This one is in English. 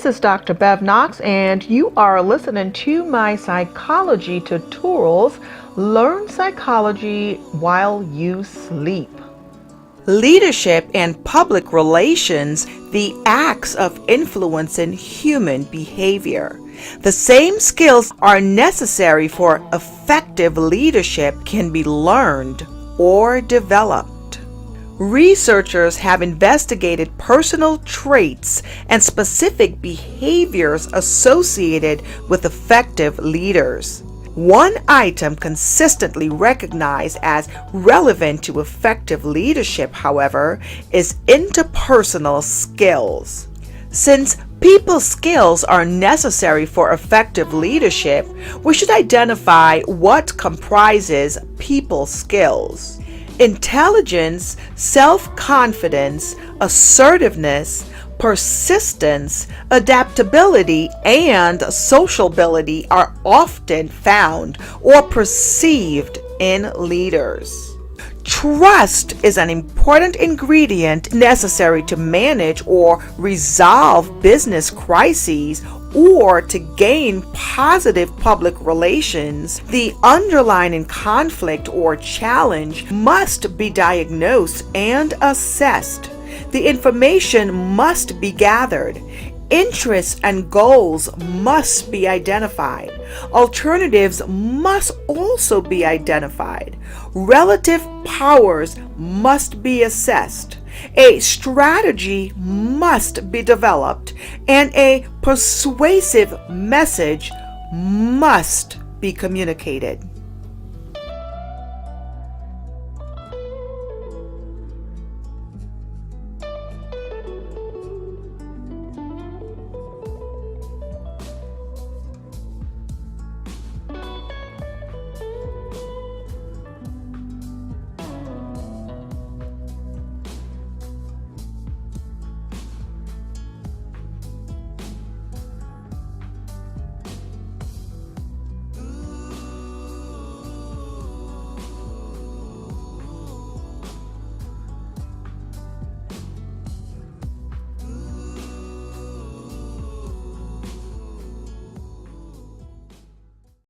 is Dr. Bev Knox, and you are listening to my psychology tutorials. Learn psychology while you sleep. Leadership and public relations, the acts of influencing human behavior. The same skills are necessary for effective leadership can be learned or developed. Researchers have investigated personal traits and specific behaviors associated with effective leaders. One item consistently recognized as relevant to effective leadership, however, is interpersonal skills. Since people skills are necessary for effective leadership, we should identify what comprises people skills. Intelligence, self-confidence, assertiveness, persistence, adaptability, and sociability are often found or perceived in leaders. Trust is an important ingredient necessary to manage or resolve business crises or to gain positive public relations. The underlying conflict or challenge must be diagnosed and assessed. The information must be gathered. Interests and goals must be identified. Alternatives must also be identified. Relative powers must be assessed. A strategy must be developed, and a persuasive message must be communicated.